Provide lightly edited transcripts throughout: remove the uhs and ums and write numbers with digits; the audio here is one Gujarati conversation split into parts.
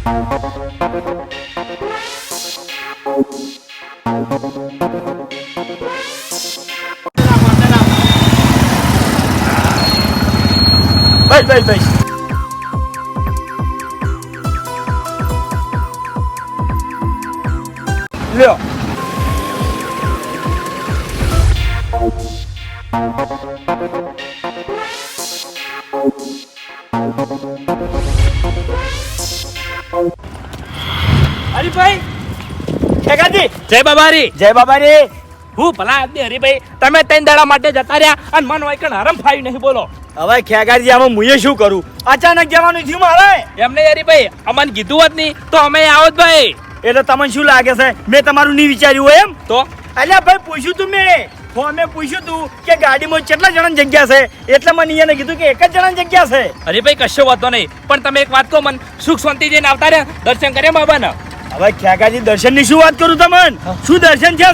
બસ લ્યો. હરીભાઈ ખેગાજી જય બાબારી. જય બાબારી. હું ભલા આદમી હરીભાઈ, તમે 3 દાડા માટે જતા રહ્યા અને મન વાયકણ હરમ ફાવી નહીં. બોલો હવે ખેગાજી આમાં મુએ શું કરું? અચાનક જવાનું થયું મારે. એમને હરીભાઈ અમને કીધું હોત નહીં તો અમે આવત ભાઈ. એટલે તમને શું લાગે છે મેં તમારું નહીં વિચાર્યું હોય એમ? તો અલ્યા ભાઈ પૂછ્યું તું મેં પૂછ્યું તું કે ગાડીમાં કેટલા જણાની જગ્યા છે, એટલે મને એને કીધું કે એક જ જણાની જગ્યા છે. હરીભાઈ કશો વાંધો નહીં, પણ તમે એક વાત કહો, મને સુખ શાંતિ જઈને આવતા રહ્યા, દર્શન કર્યા બાબાના. હવે ખેગાજી દર્શન ની શું વાત કરું તમને? શું દર્શન છે?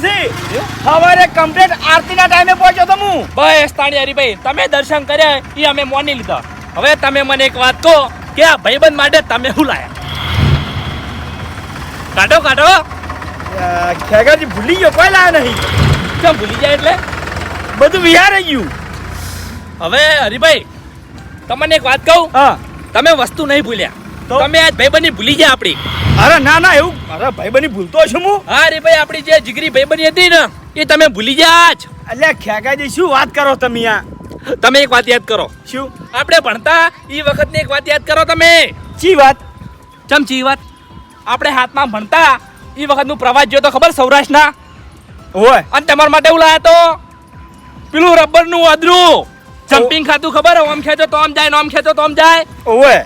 સવારે કમ્પ્લીટ આરતીના ટાઈમે પહોંચ્યો તો હું. બસ તાણી હરીભાઈ, તમે દર્શન કર્યા એ અમે મોની લીધા. હવે તમે મને એક વાત કહો કે આ ભાઈબંધ માટે તમે શું લાયા? કાઢો ખેગાજી ભૂલી ગયો, કોઈ લાયા નહીં. કેમ ભૂલી જાય એટલે? બધું વિહારાઈ ગયું. હવે હરીભાઈ તમને એક વાત કહું, હા તમે વસ્તુ નહીં ભૂલ્યા, તો? તમે આજ ભાઈબંધી ભૂલી ગયા આપણી. અરે ના એવું અરે ભાઈબંધી ભૂલતો છું હું. હા હરીભાઈ, આપણી જે જીગરી ભાઈબંધી હતી ને એ તમે ભૂલી ગયા જ. અલ્યા ખેગાજી શું વાત કરો તમે? તમે એક વાત યાદ કરો, શું? આપણે ભણતા એ વખતની એક વાત યાદ કરો તમે. ચી વાત? ચમચી વાત. આપણે હાથમાં ભણતા એ વખતનું પ્રવાસ જોયો તો ખબર, સૌરાષ્ટ્રના? ઓય અને તમારા માટે એવું લાયા તો પેલું રબરનું વાદરું જમ્પિંગ ખાતું ખબર? આમ ખેંચો તો આમ જાય, આમ ખેંચો તો આમ જાય. ઓય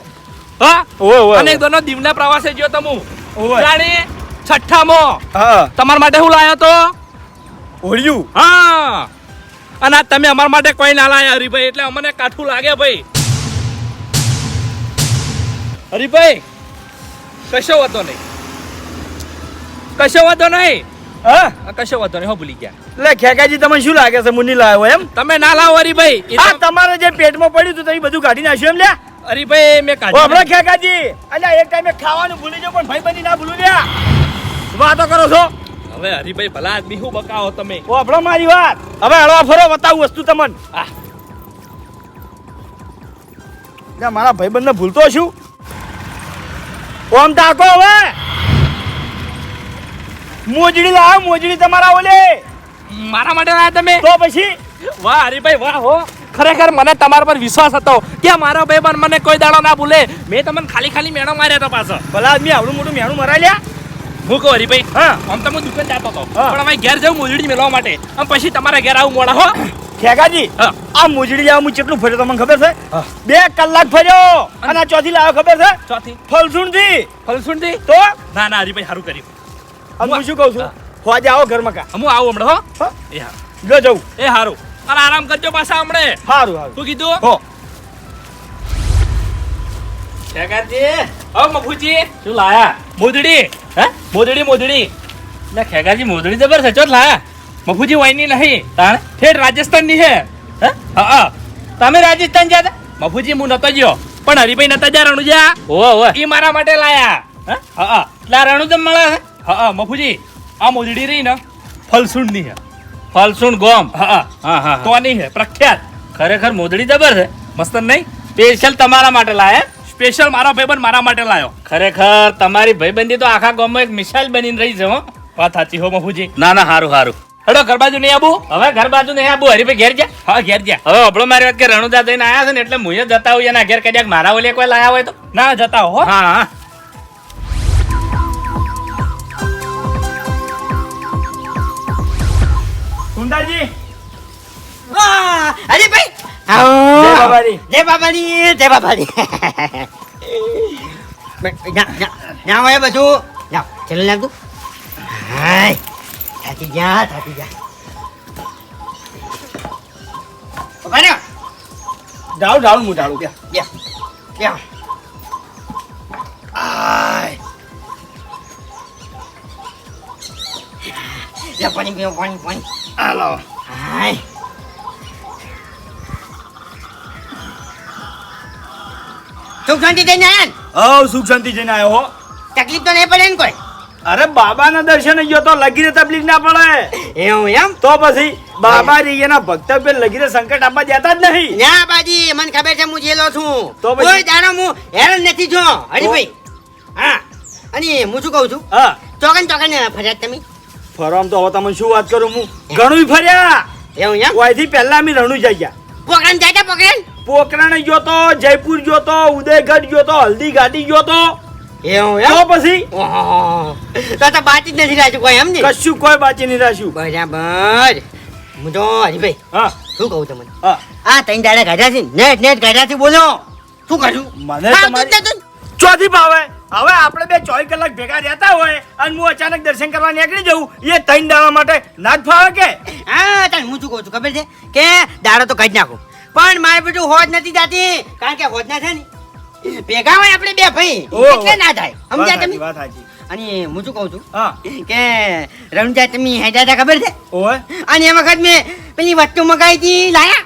હા ઓય અને એક દોનો દીવના પ્રવાસે ગયો તો હું. ઓય જાણે છઠ્ઠામાં હા તમારા માટે શું લાયો તો? ઓળ્યું. હા, અને આ તમે અમારા માટે કોઈ ના લાયા હરીભાઈ, એટલે અમને કાઠું લાગે ભાઈ. હરીભાઈ કશો વાંધો નહીં, કશો વાંધો નહીં. હા કશો વાંધો નહીં, હો ભૂલી ગયા. એટલે ખેગાજી તમને શું લાગે છે મુની લાવ્યો એમ? તમે ના લાવો હરીભાઈ. આ તમારે જે પેટમાં પડ્યું હતું તમે બધું કાઢી નાખ્યું એમ? લ્યા હરીભાઈ મેં કાઢી હમણાં ખેગાજી અલ્યા એક ટાઈમે ખાવાનું ભૂલી જાવ પણ ભાઈબંધી ના ભૂલું. લ્યા વાતો કરો છો. હવે હરીભાઈ ભલા આદમી શું બકાવો તમે? હમણાં મારી વાત હવે હળવા ફરો બતાવું વસ્તુ તમને. મારા ભાઈબંધને ભૂલતો છું. ઓમ તાકો હવે મોજડી લાવ, મોજડી તમારા ઓલે. મારા માટે લાયા તમે? તો પછી વાહ હરીભાઈ વાહ હો, ખરેખર મને તમારા પર વિશ્વાસ હતો કે મારો ભાઈબંધ મને કોઈ દાડો ના ભૂલે. મેં તમને ખાલી મેણો માર્યા તો પાછો. ભલા આદમી આવડું મોટું મેણું મરાઈ લ્યા. હું કહું હરીભાઈ, હા આમ તો હું દુકાન જતો હતો, હા. પણ હવે ઘેર જવું મોજડી મેળવવા માટે, આમ પછી તમારા ઘેર આવું મોડા. હો ખેગાજી હા. આ મોજડી લાવ હું કેટલું ફર્યો તમને ખબર છે? હા. 2 કલાક ફર્યો. અને આ ચોથી લાવ્યો ખબર છે? ચોથી ફલસુણ થી. ફલસુણ થી? તો ના હરીભાઈ સારું કર્યું. અને હું શું કહું છું, હા. હોજે આવો ઘરમાં કા. હું આવું હમણાં. હો હા? એ હા, જો જવું. એ સારું. અને આરામ કરજો પાછા હમણે. સારું સારું. શું કીધું? હો ખેગાજી ઓ મફુજી શું લાયા? મોદડી. હે મોદડી ના ખેગાજી મોદડી જબર છે. ચોટ લાયા મફુજી વાયની નહીં તાણ ઠેઠ રાજસ્થાન ની હે. હા તમે રાજસ્થાન ગયા હતા? મફુજી હું નતો ગયો, પણ હરીભાઈ નતા ગયા રણુજા. ઓ ઈ મારા માટે લાયા. હા એટલે રણુજમ મળે છે. હા મફુજી આ મોદડી રહી ને ફલસુણ ની હે. ફલસુણ ગોમ. હા તો ની હે પ્રખ્યાત. ખરેખર મોદડી જબર છે, મસ્ત નહીં? સ્પેશિયલ તમારા માટે લાયા? સ્પેશિયલ મારા ભાઈબંધ મારા માટે લાયો. ખરેખર તમારી ભાઈબંધી તો આખા ગામમાં એક મિસાલ બનીને રહી છે. હો વાત સાચી હો મફુજી. ના હારું હેડો ઘર બાજુ નહીં આબુ? હવે ઘર બાજુ નહીં આબુ હરીભાઈ ઘેર જા. હા ઘેર જા. હવે અબળો મારી વાત કે રણુદા થઈને આયા છે ને એટલે મુએ જતા હોય એના ઘેર કદાચ મારા ઓલે કોઈ લાયા હોય તો ના જતા હો. હા સુંદરજી અરે ભાઈ જય બાબારી. જય બાબાની જય બાબાની. ના હોય બધું જાઓ ચાલો લાગતું. હાય થાકી જા બને ઢાળું હું ઢાળું. ક્યાં પાણી પીવો પાણી. હાલો. હાય સુખ શાંતિ થઈને આયા ને? સુખ શાંતિ જઈને આવ્યો હો. તકલીફ તો નહીં પડે ને કોઈ? અરે બાબાના દર્શને ગયો તો લગીને તકલીફ ના પડે. એવું એમ? તો પછી બાબા રીના ભક્ત પે લગીને સંકટ આપવા દેતા જ નહીં. ના બાજી, મને ખબર છે હું જેલો છું. તો પછી? કોઈ દાડો હું હેરાન નથી જો હરીભાઈ. હા, અને હું શું કહું છું, હા ચોકન ફર્યા તમે? ફરવામ તો હવે તમને શું વાત કરું, હું ઘણું ફર્યા. એવું એમ? વાયથી પહેલા અમે રણું જઈ ગયા. પોકરણ જાય પોકરણ? પોખરણ ગયો તો, જયપુર ગયો તો, ઉદયગઢ ગયો તો, હલ્દી ઘાટી ગયો તો. એવું તો એમ? પછી ઓહો, તો બાજી જ નથી રાખ્યું કોઈ, એમ ને? કશું કોઈ બાકી નહીં રાખ્યું. બરાબર. હું તો હરીભાઈ હા શું કહું તમને, હા આ ત્રણ દાડા કાઢ્યા છે, નેટ કાઢ્યા છે, બોલો શું કરું? મને તમારી ચોથી ભાવે. હવે આપણે બે 24 કલાક ભેગા રહેતા હોય અને હું અચાનક દર્શન કરવા નીકળી જઉં, એ ત્રણ દાડા માટે ના જ ફાવે કે? હા તને હું શું કહું છું ખબર છે કે દાડો તો કાઢી નાખું, પણ મારે બધું હોજ નથી જાતી, કારણ કે હોજ ના થાય ને ભેગા હોય આપણે બે ભાઈ ઓહો. એટલે ના થાય, સમજ્યા તમે? વાત સાચી. અને હું શું કહું છું હા કે રણુજા તમે હેડા હતા ખબર છે? ઓય અને એ વખત મેં પેલી વસ્તુ મગાવી હતી, લાયા?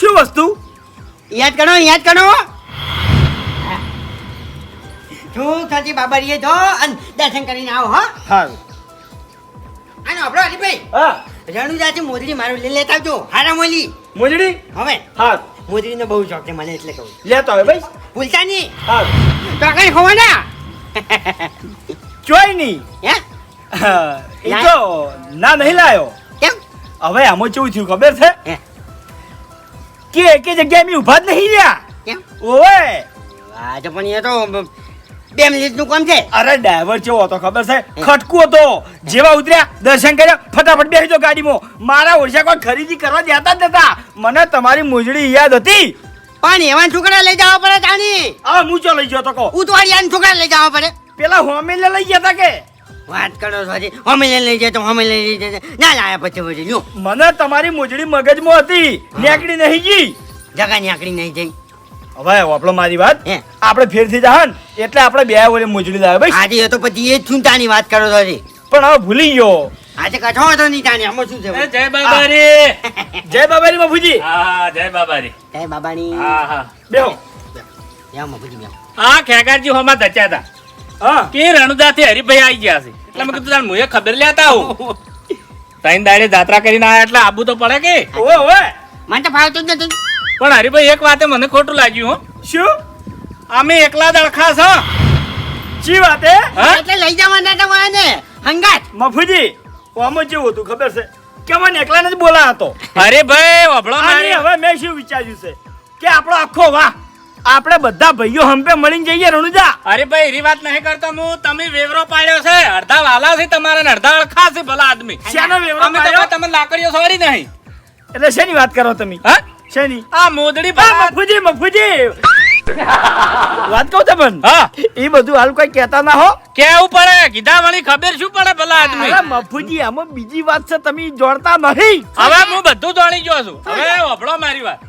શું વસ્તુ? યાદ કરો. શું થતી બાબરીએ જો અને દર્શન કરીને આવો હો. સારું. આનો આપણો હરીભાઈ હા રણુજાથી મોજડી મારું લઈ લેતા આવજો, હારા મોલી. મોજડી. હવે હા મોજડીનો બહુ શોખ છે મને, એટલે કહું લેતો હવે ભાઈ. ભૂલતા નહીં. હા તો કઈ ખવાના ચોય નહીં. હે? એ તો ના નહીં લાયો. કેમ? હવે આમાં કેવું થયું ખબર છે હે? કે એકે જગ્યાએ અમે ઊભા જ નહીં રહ્યા. કેમ? ઓય આ તો પણ એ તો 2 મિનિટનું કામ છે. અરે ડ્રાઈવર કેવો હતો ખબર છે? ખટકુ હતો. જેવા ઉતર્યા દર્શન કર્યા ફટાફટ બેસી જાઓ ગાડીમાં. મારા ઓળશા કોઈ ખરીદી કરવા દેતા જ નતા. મને તમારી મોજડી યાદ હતી. પણ એવા છોકરા લઈ જવા પડે તાની. આ મૂચો લઈ ગયો તો કો ઉતવાડિયાના છોકરા લઈ જવા પડે. પેલા હોમેલે લઈ ગયા તા કે વાત કરો છો હજી. અમે લઈ જાય તો અમે લઈ જાય ના લાયા પછી લ્યો મને તમારી મોજડી મગજમાં હતી, નીકળી નહીં ગઈ. જગા ની આકડી નહીં જઈ. હવે આપણો મારી વાત હે? આપણે ફેરથી જાહન એટલે આપણે બે ઓલે મોજડી લાવે ભાઈ. આજે એ તો પછી એ ચૂંટાની વાત કરો છો હજી. પણ હવે ભૂલી ગયો. આજે કઠો હતો નહીં તાની, આમાં શું છે? એ જય બાબારી. જય બાબારી મફુજી. હા જય બાબારી. જય બાબાની. હા બેહો. યા મફુજી બેહો. હા ખેગારજી હોમાં ધચ્યા હતા હા કે રણુદાથી હરિભાઈ આવી ગયા છે, એટલે મેં કીધું તાર મુએ ખબર લેતા આવું. ત્રણ દાડે જાત્રા કરીને આયા એટલે આબુ તો પડે કે. ઓય ઓય મને તો ફાવતું જ નથી. પણ હરિભાઈ એક વાતે મને ખોટું લાગ્યું હો. શું? અમે એકલા જ અળખા છો. ચી વાતે? હા? એટલે લઈ જવાના તો હોય ને હંગાત. મફુજી આમાં જેવું હતું ખબર છે કે મને એકલાને જ બોલા હતો. હરિભાઈ વભળો અને મારી. હવે મેં શું વિચાર્યું છે કે આપણો આખો વાહ આપણે બધા ભાઈઓ હંપે મળીને જઈએ રણુજા. હરિભાઈ એરી વાત નહીં કરતો હું. તમે વેવરો પાડ્યો છે, અડધા વાલા છે તમારા ને અડધા અળખા છે ભલા આદમી. શેનો વેવરો અમે તો પાડ્યો? તમે લાકડીઓ સોરી નહીં. એટલે શેની વાત કરો તમે? હા શેની? આ મોદડી આ ભલા. મફુજી વાત કહું તમને, હા એ બધું હાલ કોઈ કહેતા ના હો. કેવું પડે, કીધા વળી ખબર શું પડે ભલા આદમી. અરે મફુજી આમાં બીજી વાત છે તમે જોડતા નહીં. હવે હું બધું જાણી ગયો છું. હવે વભળો મારી વાત.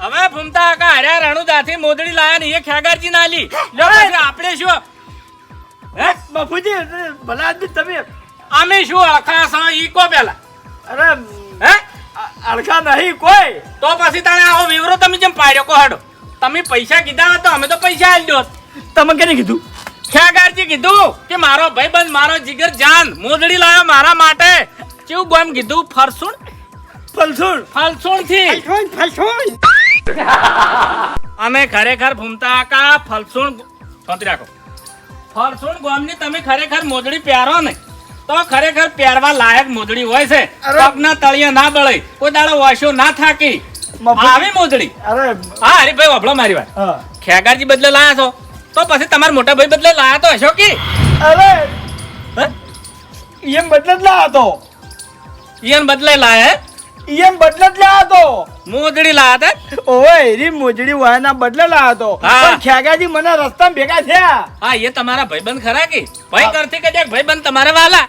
હવે ફૂમતા કાકા હર્યા રણુદાથી મોદડી લાયા ને એ ખેગારજી ના લી. લ્યો પછી આપણે શું? હે? મફુજી ભલા આદમી તમે અમે શું અળખા છો ઈ કો પેલા. અરે હે? અડખા નહીં કોઈ. તો પછી તને આવો વિવરો તમે જેમ પાડ્યો કો હાડો. તમે પૈસા કીધા હોત તો અમે તો પૈસા આલી દોત. તમે કેને કીધું? ખેગારજી કીધું કે મારો ભાઈબંધ મારો જીગર જાન મોદડી લાવ્યો મારા માટે. કેવું ગોમ કીધું? ફરસુણ ફલસુણ ફલસુણ થી. ફલસુણ. અમે ખરેખર ફૂમતા કાકા ફલસુણ સોંતી રાખો. ફલસુણ ગોમની તમે ખરેખર મોદડી પહેરો ને તો ખરેખર પહેરવા લાયક મોદડી હોય છે. અરે. પગના તળિયે ના બળે, કોઈ દાડો વાસ્યો ના થાકી, મફુજી. આવી મોદડી. અરે હા હરીભાઈ વભળો મારી વાત. હા. ખેગારજી બદલે લાયા છો તો પછી તમારા મોટા ભાઈ બદલે લાયા તો હશો કે? અરે હે? એમ બદલે જ લાયા તો. ઈયન બદલે લાયા હે? એમ બદલે જ લાયા તો. મોદડી લાયા હતા. ઓય એરી મોજડી વાયના બદલે લાયા તો. હા. પણ ખેગાજી મને રસ્તામાં ભેગા થયા. હા એ તમારા ભાઈબંધ ખરા કે? ભાઈ કરતી કે દેખ ભાઈબંધ તમારા વાલા.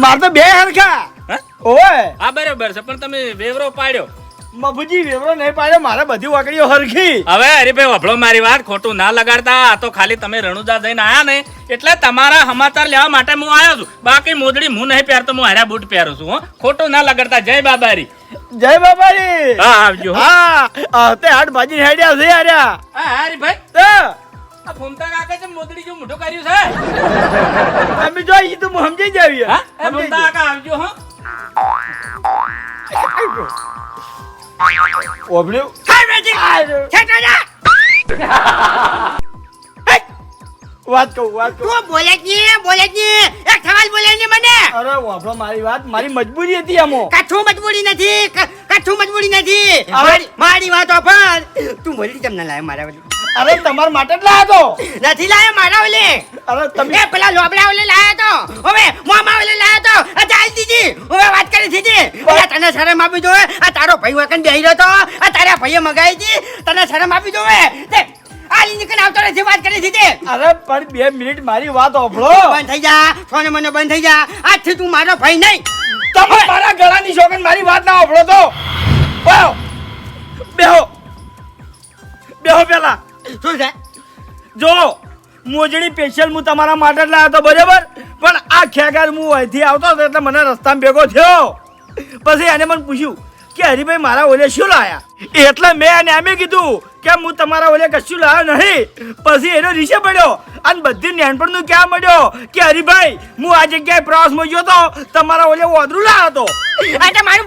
માર તો બે હરખા. હે? ઓય હા બરાબર છે, પણ તમે વેવરો પાડ્યો. મફુજી વેવરો નહીં પાડ્યો, મારે બધી વાકડીઓ હરખી. હવે હરીભાઈ વભળો મારી વાત, ખોટું ના લગાડતા. આ તો ખાલી તમે રણુદા જઈને આયા ને એટલે તમારા સમાચાર લેવા માટે હું આવ્યો છું. બાકી મોદડી હું નહીં પહેરતો, હું હાર્યા બૂટ પહેરું છું. હો ખોટું ના લગાડતા. જય બાબારી. જય બાબારી. હા આવજો હો. હા તે હાટ ભાજી હેડ્યા છે આર્યા. હા હરીભાઈ તો આ ફૂમતા કાકા છે મોદડી જેવું મોઢું કર્યું છે. તમે જો ઈ તો હું સમજી જાવી હા એ બોલતા કાકા આવજો હો ઓબળ્યું હાય બેટી છેટો જા વાત કહું તું બોલે જ નહીં એક સવાલ બોલે નહીં મને અરે વાપરો મારી વાત મારી મજબૂરી હતી આમાં કચ્છું મજબૂરી નથી હવે- મારી વાતો પર તું બોલી કેમ ના લાયો મારા ઓલે અરે તમારા માટે જ લાયો તો નથી લાયો મારા ઓલે અરે તમે એ પેલા લોબડા ઓલે લાયો તો હવે મોમા ઓલે લાયો તો આ ચાલ દીધી હવે વાત કરી દીધી અરે તને શરમ આપી દો આ તારો ભાઈ વકન બેહી રહ્યો તો આ તારા ભાઈએ મગાઈ હતી તને શરમ આપી દો તે આ નીકળ આવતો નથી વાત કરી દીધી અરે પણ 2 મિનિટ મારી વાત ઓભળો બંધ થઈ જા સોને મને બંધ થઈ જા આજથી તું મારો ભાઈ નહીં તમે મારા ગળાની શોખન મારી વાત ના ઓભળો તો બેહો બેહો પેલા શું છે જો મોજડી સ્પેશિયલ હું તમારા માટે જ લાવ્યો હતો બરાબર પણ આ ખેગાર હું અહીંથી આવતો હતો એટલે મને રસ્તામાં ભેગો થયો પછી એને મને પૂછ્યું કે હરીભાઈ મારા ઓલે શું લાયા એટલે મેં એને એમ કીધું કે હું તમારા ઓલે કશું લાવ્યો નહીં પછી એનો રીસે પડ્યો અને બધી નાનપણનું ક્યાં મળ્યો કે હરીભાઈ હું આ જગ્યાએ પ્રવાસમાં ગયો તો તમારા ઓલે ઓદરું લાવ્યો હતો આ મારું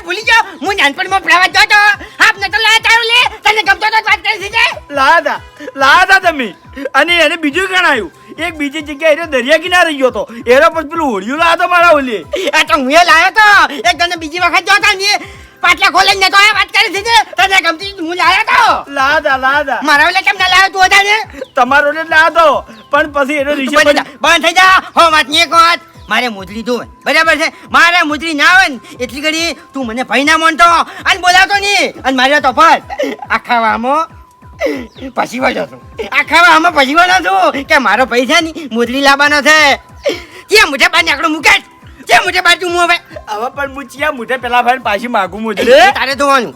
ભૂલી જા હું નાનપણમાં પ્રવાસ ગયો તો આપ નતો લાયા તારું લે તને ગમતો તો વાત કરી દીધી લાયા હતા તમે અને એને બીજું ગણાયું એક બીજી જગ્યાએ એને દરિયા કિનારે ગયો તો એનો પછી પેલું હોળિયું લાવ્યો તો મારા ઓલે આ તો હું લાયો તો એક તને બીજી વખત જોતા ને પાટલા ખોલીને નતો આ વાત કરી દીધી તને ગમતી હું લાયો તો લાયા મારા ઓલે કેમ ના લાયો તું વધારે તમારો ને લાવ્યો હતો પણ પછી એનો રીસે બંધ થઈ જા હો વાત ની એક વાત મારે મોજડી જોવે બરાબર છે મારે મોજડી ના આવે ને એટલી ઘડી તું મને ભાઈ ના માનતો અને બોલાતો નહીં અને મારે તો ફટ આખા વામાં પછી વળ્યો છું આખા વામાં પછી વળ્યો છું કે મારો ભાઈ છે ને મોજડી લાવવાનો છે ત્યાં મોઢે બાર આંકડો મૂકે ત્યાં મોઢે બાર તું હવે હવે પણ હું ચિયા મુઠે પેલા ભાઈ પાછી માગું મોજડી તારે ધોવાનું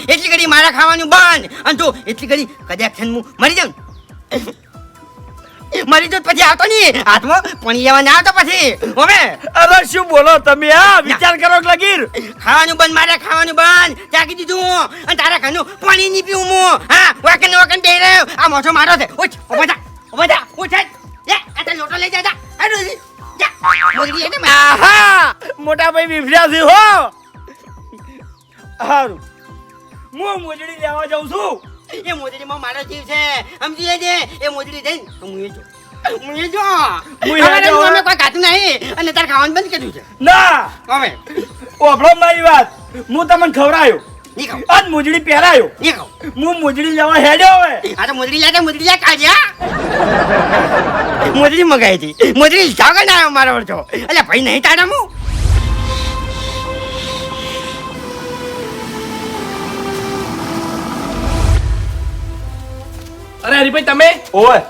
એટલી ઘડી મારા ખાવાનું બંધ અને તું એટલી ઘડી કદાચ છે ને હું મરી જાઉં મરી જાઉં પછી આવતો નહીં હાથમાં પાણી લેવા ના આવતો પછી હવે અરે શું બોલો તમે હા વિચાર કરો કે લગીર ખાવાનું બંધ મારે ખાવાનું બંધ ત્યાગી દીધું હું અને તારા ઘરનું પાણી નહીં પીવું હું હા વકન બે રહ્યો આ મોઢો મારો છે ઉઠ ઉભા થા ઉઠ લે આ તે લોટો લઈ જા જા મોજડી લઈને માર. આહા મોટા ભાઈ વિફર્યા છે હો હારું હું મોજડી લેવા જાઉં છું એ મોજડીમાં મારો જીવ છે સમજી લેજે એ મોજડી દઈ તો હું એ જો હું હવે એ જો. અમે કોઈ ખાતું નહીં અને તારે ખાવાનું બંધ કર્યું છે ના હવે ઓભળો મારી વાત હું તમને ખવડાયો નહીં ખાવ અને મોજડી પહેરાયો નહીં ખાવ હું મોજડી લેવા હેડ્યો હવે આ તો મોજડી લે કાઢ્યા મોજડી મગાઈ હતી મોજડી જાગર ના આવ્યો મારો અડધો એટલે ભાઈ નહીં તારા હું અરે હરીભાઈ તમે ઓય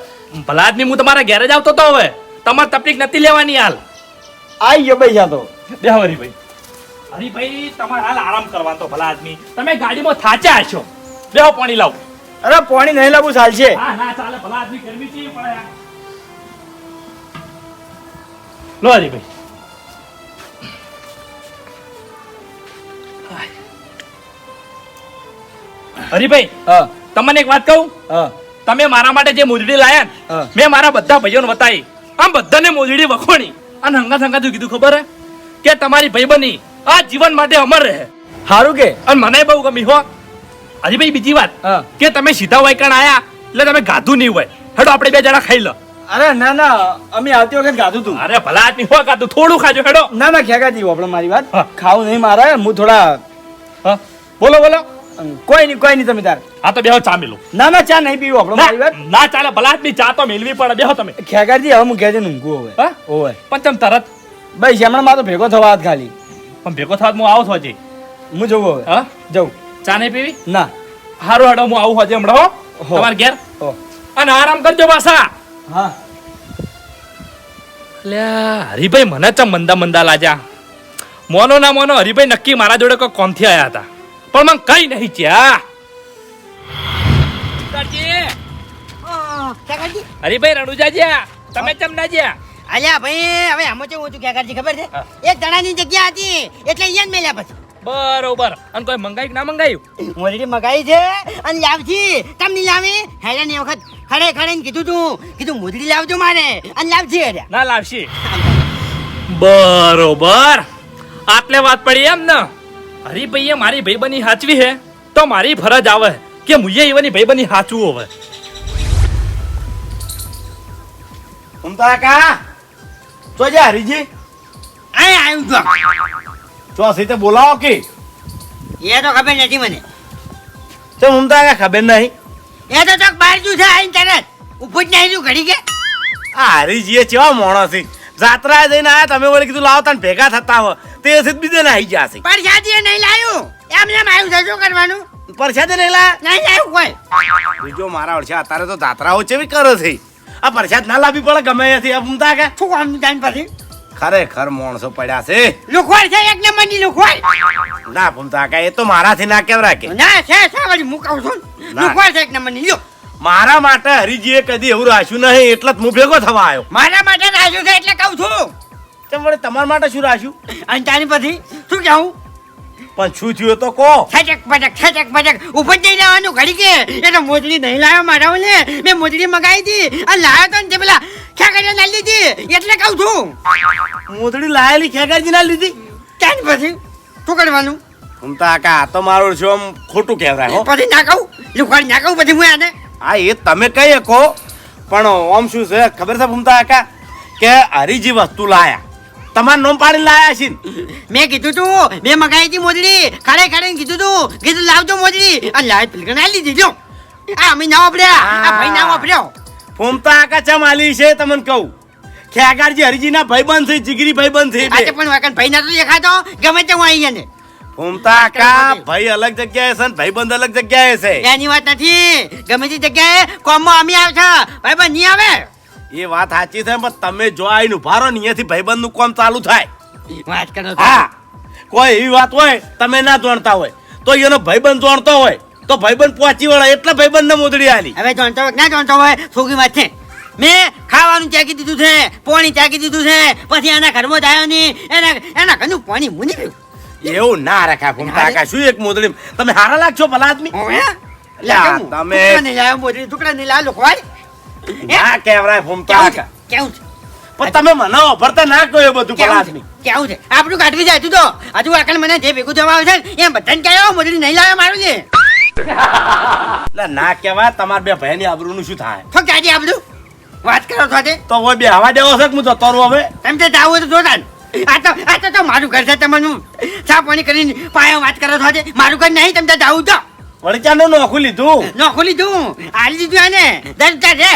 ભલા આદમી હું તમારા ઘેર જ આવતો તો હવે તમારે તકલીફ નથી લેવાની હાલ આઈ ગયો ભાઈ જાતો બેહો હરીભાઈ હરીભાઈ તમારે હાલ આરામ કરવાનો તો ભલા આદમી તમે ગાડીમાં થાચ્યા હશો બેહો પાણી લાવ અરે પાણી નહીં લાવું ચાલશે હા ના ચાલે ભલા આદમી ગરમી છે પડે આ. લો હરીભાઈ હરીભાઈ હા તમને એક વાત કહું હા તમે મારા માટે જે મોજડી લાયા ને હા. મેં મારા બધા ભાઈઓને બતાવી આમ બધાને મોજડી વખોણી અને હંગાત હંગાતું કીધું ખબર હે કે તમારી ભાઈબંધી આ જીવન માટે અમર રહે સારું કે અને મને બહુ ગમી હો હરીભાઈ બીજી વાત હા. કે તમે સીધા વાયકણ આયા એટલે તમે ગાધું નહીં હોય હેડો આપણે બે જણા ખાઈ લો અરે ના ના અમે આવતી વખત ગાધું તું અરે ભલા આદમી હો ગાધું થોડું ખાજો હેડો ના ના ખેગાજી આપણે મારી વાત હા. ખાવું નહીં મારે હું થોડા હા બોલો બોલો કોઈ નહીં તમે તાર હા તો બેહો ચા મેલું ના ના ચા નહીં પીવું આપણે મારી વાત ના ચાલે ભલા આદમી ચા તો મેલવી પડે બેહો તમે ખેગાજી હવે હું કહેજે ઊંઘું હવે હા? ઓય પણ તમે તરત ભાઈ હમણાં મારો ભેગો થવા હાથ ખાલી પણ ભેગો થાત હું આવું છું હજી હું જવું હવે હા જવું ચા નહીં પીવી ના હારું હેડો હું આવું હજી હમણાં હો હો. તમારા ઘેર ઓ અને આરામ કરજો પાછા હા અલ્યા હરીભાઈ મને ચમ મંદા મંદા લાજા મોનો ના મોનો હરીભાઈ નક્કી મારા જોડે કોઈ કોમથી આયા હતા પણ મને કઈ નહીં ચા હરીભાઈ રણુજા જ્યા તમે ચમ ના જ્યા અલ્યા ભાઈ હવે આમાં કેવું હતું ક્યાં ખબર છે હા. એક જણાની જગ્યા હતી એટલે અહીંયા જ મેલ્યા પછી બરોબર અને કોઈ મંગાયું કે ના મંગાયું મોજડી મગાઈ છે અને લાવજી તમને લાવી હેરાન એ વખત ખડે ખડે કીધું મોજડી લાવજો મારે અને લાવજે અરે ના લાવશે બરોબર આટલે વાત પડી એમ ને હરીભાઈએ મારી ભાઈબંધી હાચવી હે તો મારી ફરજ આવે કે મુએ ઈવાની ભાઈબંધી હાચવું હવે ઉમતા કા તો જા હરીજી અહીં આવ્યું તો સીતે બોલાવો કે એ તો ખબર નથી મને તો ઉમતા કા ખબર નહીં એ તો ચોક બહાર જુ છે આઈને તરત ઉભું જ નહીં ઘડી કે આ હરીજીએ કેવા મોણસ છે જાત્રા જઈને આયા તમે વળી કીધું લાવો તને ભેગા થતા હો તે સીધ બીજે ના આવી જશે પણ શાદીએ નહીં લાવ્યું એમને આવ્યું છે શું કરવાનું પરસાદે નહીં લાયા નહીં લાવ્યું કોઈ બીજો મારા ઓળખ્યા અત્યારે તો જાત્રાઓ ચેવી કરે છે આ પરસાદ ના લાવવી પડે ગમે ત્યાંથી આ ઉમતા કા શું કામ જાણ પછી ખરેખર માણસો પડ્યા છે લુખવાડ છે એક નંબરની લુખવાડ ના ભૂમતા કા એ તો મારાથી ના કેમ રાખે ના છે વળી હું કહું છું ના. લુખવાડ છે એક નંબરની લ્યો મારા માટે હરીજીએ કદી એવું રાખ્યું નહીં એટલે જ હું ભેગો થવા આવ્યો મારા માટે રાખ્યું છે એટલે કહું છું તેમ વળી તમારા માટે શું રાખ્યું અને તારી પછી શું કહું પણ શું થયું તો કહો છટક પટક ઉપર જઈ જવાનું ઘડી કે એટલે મોજડી નહીં લાવ્યો મારા ઓલે મેં મોજડી મંગાવી હતી અને લાવ્યો તો ને તે પેલા ખેકડીઓ ના લીધી એટલે કહું છું મોતડી લાયેલી ખેગારજી ના લીધી ત્યાર પછી શું કરવાનું ભૂમતા કા આ તો મારું શું આમ ખોટું કહેવાય હો પછી ના કહું લુખવાડ ના કહું પછી હું આને હા એ તમે કહી શકો પણ આમ શું છે ખબર છે ભૂમતા કા કે હરીજી વસ્તુ લાયા તમારું નામ પાડી લાયા છે ને? મેં કીધું તું મેં મંગાવી હતી મોજડી ખાડે કીધું લાવજો મોજડી અને લાવ પેલી ના લીધી જો આ અમે ના વાપર્યા આ ભાઈ ના વાપર્યો ભૂમતા કા ચમ આલી છે તમને કહું ખેગારજી હરીજી ના ભાઈબંધ છે જીગરી ભાઈબંધ છે આજે બે. પણ વાકન ભાઈ ના તો દેખાતો ગમે તે હું આવી ને ભૂમતા કા ભાઈ અલગ જગ્યાએ છે ને ભાઈબંધ અલગ જગ્યાએ છે એની વાત નથી ગમે તે જગ્યાએ કોમમાં અમે આવતા ભાઈ બંધ નહીં આવે એ વાત સાચી છે પણ તમે જો આઈને ઉભા રહો ને અહીંયાથી ભાઈબંધ નું કામ ચાલુ થાય વાત કરો છો. હા કોઈ એવી વાત હોય તમે ના જાણતા હોય તો એનો ભાઈબંધ જાણતો હોય તો ભાઈબંધ પહોંચી વળે એટલે ભાઈબંધ ને મોદડી આલી હવે જાણતો હોય કે ના જાણતો હોય સોગી વાત છે મેં ખાવાનું ત્યાગી દીધું છે પાણી ત્યાગી દીધું છે પછી એના ઘરમાં જ આવ્યો નહીં એના ઘરનું પાણી મૂની ગયું એવું ના રખાય ભૂમતા કા શું એક મોદડી તમે હારા લાગશો ભલા આદમી લ્યા, તમે- ટુકડા નહીં લાવ લોખવાડ ના કહેવાય ભૂમતા કા કેવું છે પણ તમે મને ભરતા ના કહો એ બધું ભલા આદમી કેવું છે આપણું કાઢવી જાય તું તો હજુ આકલ મને જે ભેગું થવા આવે છે ને એમ બધાને કહેવાય મોજડી નહીં લાવે મારું છે એટલે ના કહેવાય તમારા બે ભાઈની આબરૂનું શું થાય તો ક્યાંથી આપણું વાત કરો છો તે તો હવે બે હવા દેવો છે કે હું જતો રહું હવે એમ તે જાવું તો જોતા આ તો મારું ઘર છે તમને ચા પાણી કરીને પાયા વાત કરો છો તે મારું ઘર નહીં તમે જાવું તો વળી ચાનું નોખું લીધું નોખું લીધું આલી દીધું એને દરતા છે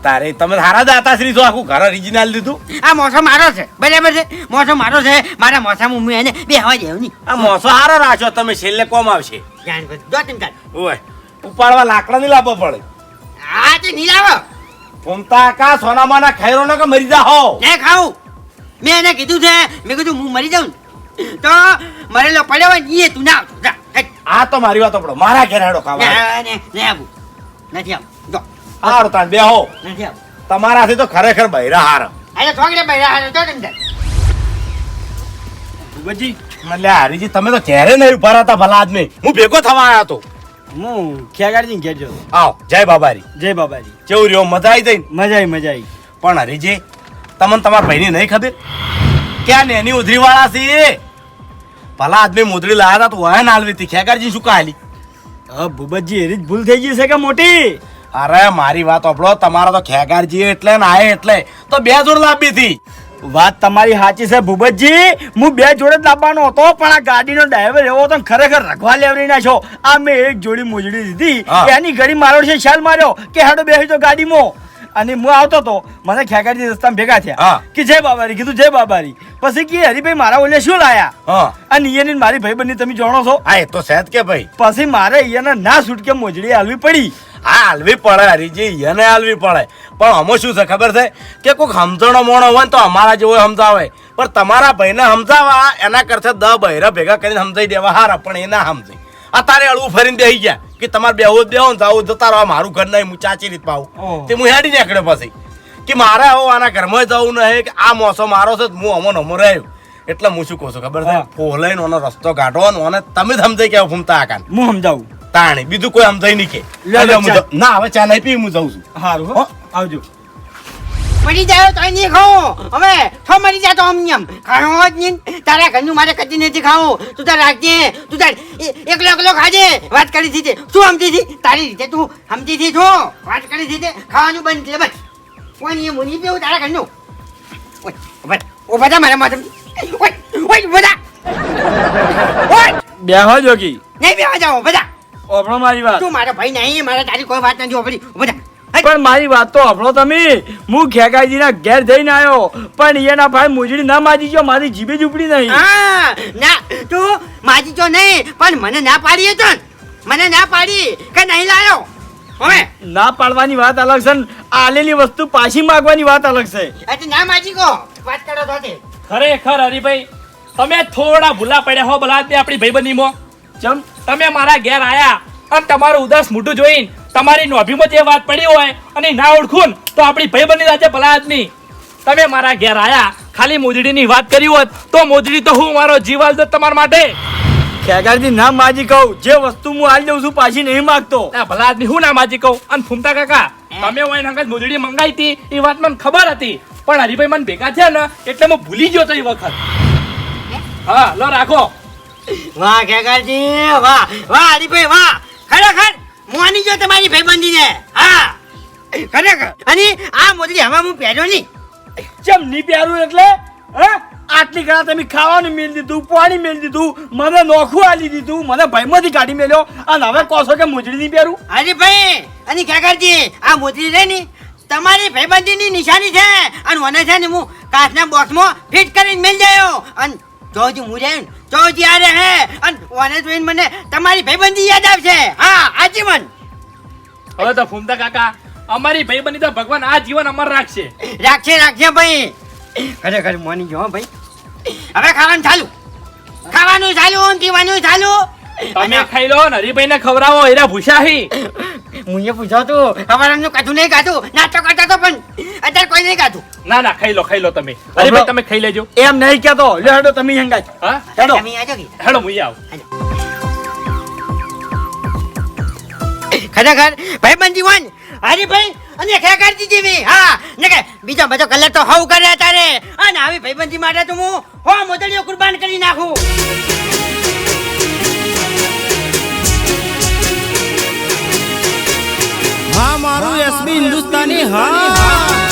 તારે તમે હારા દાતા શ્રી છો આખું ઘર ઓરિજિનલ દીધું આ મોસો મારો છે બરાબર છે મોસો મારો છે મારા મોસામાં હું એને બે હવા જેવું નહીં આ મોસો હારો રાખ્યો તમે છેલ્લે કોમ આવશે જાણ જો તેમ ચાલ ઓય ઉપાડવા લાકડા ની લાવવા પડે આ તે નહીં લાવો ફૂમતા કા સોનામાના ખૈરો ને કે મરી જા હો નહીં ખાવું મેં એને કીધું છે મેં કીધું હું મરી જાઉં ને તો મરેલો પડ્યો હોય ને એ તું ના આવતો જા હેટ. આ તો મારી વાત પડો મારા ઘેર હેડો ખાવા નહીં આવું નથી આવું જો હારો તાન બે હો નથી આવું તમારાથી તો ખરેખર બૈરા હાર અરે થોગડે બૈરા હાલો જો તેમ ચાલ ભૂપતજી મને હારીજી તમે તો ઘેરે નહીં ઉભા હતા ભલા આદમી હું ભેગો થવા આવ્યો તો હું ખેગારજી ઘેર જો આવ જય બાબારી જય બાબાજી કેવું રહ્યો મજા આવી જઈ મજા આવી પણ હરીજી તમને તમારા ભાઈની નહીં ખબર ક્યાં નેની ઉધરી વાળા છે એ ભલા આદમી મુદડી લાયા હતા તો વાહન હાલવી હતી ખેગારજી શું કાલી હા ભૂપતજી એરી જ ભૂલ થઈ ગઈ છે કે મોટી અરે મારી વાત સાંભળો તમારા તો ખેગારજી એટલે ને આયે એટલે તો બે જોડ લાવી હતી વાત તમારી સાચી છે ભૂપતજી હું બે જોડે જ લાવવાનો હતો પણ આ ગાડીનો ડ્રાઈવર એવો હતો ને ખરેખર રખવા લેવડી નાખ્યો આ મેં એક જોડી મોજડી દીધી હા. એની ઘડી મારો છે શાલ માર્યો કે હેડો બેસી તો ગાડીમાં અને હું આવતો તો મને ખેગારજી રસ્તામાં ભેગા થયા હા. કે જય બાબારી કીધું જય બાબારી પછી કે હરીભાઈ મારા ઓલે શું લાયા હા અને એની મારી ભાઈબંધની તમે જાણો છો હા એ તો સહેજ કે ભાઈ પછી મારે અહીંયા ના છૂટકે મોજડી હાલવી પડી હા હાલવી પડે હરીજી એને હાલવી પડે પણ આમાં શું છે ખબર છે કે કોઈક સમજણો મોણો હોય ને તો અમારા જેવો સમજાવે પણ તમારા ભાઈને સમજાવવા એના કરતા 10 બહેરા ભેગા કરીને સમજાઈ દેવા હારા પણ એ ના સમજાય અત્યારે અળવું ફરીને બેસી ગયા કે તમારે બેહો જ બેહો ને જાવું જતા રહો મારું ઘર નહીં હું ચાચી રીત પાવું ઓહ. તે હું હેડી નીકળ્યો પછી કે મારે હવે આના ઘરમાં જવું નહીં કે આ મોસો મારો છે હું અમો નમો રહ્યો એટલે હું શું કહું છું ખબર છે હા. ફોલાઈને ઓનો રસ્તો કાઢો ને ઓને તમે જ સમજાઈ કેવો ફૂમતા આકાન હું સમજાવું તાણે બીજું કોઈ સમજાય નહીં કે લે, અરે હું ચા. જાઉં. ના હવે ચા નહીં પી હું જાઉં છું સારું હો આવજો મરી જાય તો નહીં ખાવું હવે છો મરી જાય તો અમ ખાણો જ નહીં તારા ઘરનું મારે કદી નથી ખાવું તું તાર રાખજે તું તાર એકલો એકલો ખાજે વાત કરી દીધી શું સમજી હતી તારી રીતે તું સમજી હતી શું વાત કરી દીધી ખાવાનું બંધ છે બસ કોઈ મુની પીવું તારા ઘરનું ઓય ઓ બધા મારા માથે ઓય ઓય બધા ઓય બેહો જોગી નહીં બેવા જાઓ બધા ઓભળો મારી વાત તું મારા ભાઈ નહીં મારા તારી કોઈ વાત નથી ઓપડી બધા પણ મારી વાત તો સાંભળો તમે હું ખેગાજીના ઘેર જઈને આવ્યો પણ એના ભાઈ મુજડી ના માજી ગયો મારી જીભે જ ઉપડી નહીં હા ના તું માજી તો નહીં પણ મને ના પાડી હતો ને. મને ના પાડી કે નહીં લાયો હવે ના પાડવાની વાત અલગ છે ને આલેલી વસ્તુ પાછી માંગવાની વાત અલગ છે એટલે ના માજી કો વાત કરો તો તે ખરેખર હરિભાઈ તમે થોડા ભૂલા પડ્યા હો બલાદ ને આપણી ભાઈબંધીમાં ચમ તમે મારા ઘેર આયા અને તમારું ઉદાસ મોઢું જોઈને તમારી નોભીમાં જે વાત પડી હોય અને ના ઓળખું ને તો આપણી ભાઈબંધી સાથે ભલા આદમી તમે મારા ઘેર આયા ખાલી મોજડીની વાત કરી હોત તો મોજડી તો હું મારો જીવ આલ દઉં તમારા માટે ખેગાજી ના માજી કહું જે વસ્તુ હું આલી દઉં છું પાછી નહીં માંગતો આ ભલા આદમી હું ના માજી કહું અને ફૂમતા કાકા તમે હોય નંગત મોજડી મંગાઈ હતી એ વાત મને ખબર હતી પણ હરિભાઈ મને ભેગા થયા ને એટલે હું ભૂલી ગયો તો એ વખત હા લો રાખો વાહ ખેગારજી વાહ વાહ હરીભાઈ વાહ ખરેખર મોની જો તમારી ભાઈબંધીને હા ખરેખર અને આ મોદરી હવા હું પહેર્યો નહીં ચમ ની પ્યારું એટલે હે આટલી ઘણા તમે ખાવાનું મેલ દીધું પાણી મેલ દીધું મને નોખું આલી દીધું મને ભાઈમાંથી કાઢી મેલ્યો અને હવે કહો છો કે મુજડી નહીં પહેરું હરીભાઈ અને ખેગારજી આ મોદરી રે ની તમારી ભાઈબંધીની નિશાની છે અને મને છે ને હું કાચના બોક્સમાં ફિટ કરીને મેલ જાયો અને જોજી હું રહ્યો ને જોજી આ હે અને ઓને જોઈને મને તમારી ભાઈબંધી યાદ આવશે હા આજીવન હવે તો ફૂમતા કાકા અમારી ભાઈબંધી તો ભગવાન આ જીવન અમર રાખશે રાખશે રાખશે ભાઈ ખરેખર મોની જો ભાઈ હવે ખાવાનું ચાલુ ખાવાનું ચાલુ અને પીવાનું ચાલુ તમે ખાઈ લો ને હરિભાઈ ને ખવડાવો એરા ભૂષાહી મુએ પૂછો તું અમારાનું કાઢું નહીં કાઢું નાટક કરતા તો પણ અત્યારે કોઈ નહીં કાઢું ના ના ખાઈ લો તમે હરિભાઈ તમે ખાઈ લેજો એમ નહીં કહેતો લે હેડો તમે હંગાજ હા હેડો તમે આજો કે હેડો મુઈ આવ ખરેખર ભાઈબંધી વન હરીભાઈ અને ખેગારજી જેવી હા ને કે બીજા બધો કલર તો હવ કરે તારે અને આવી ભાઈબંધી માટે તો હું હો મોદડીઓ કુરબાન કરી નાખું હા મારું એસબી હિન્દુસ્તાની હા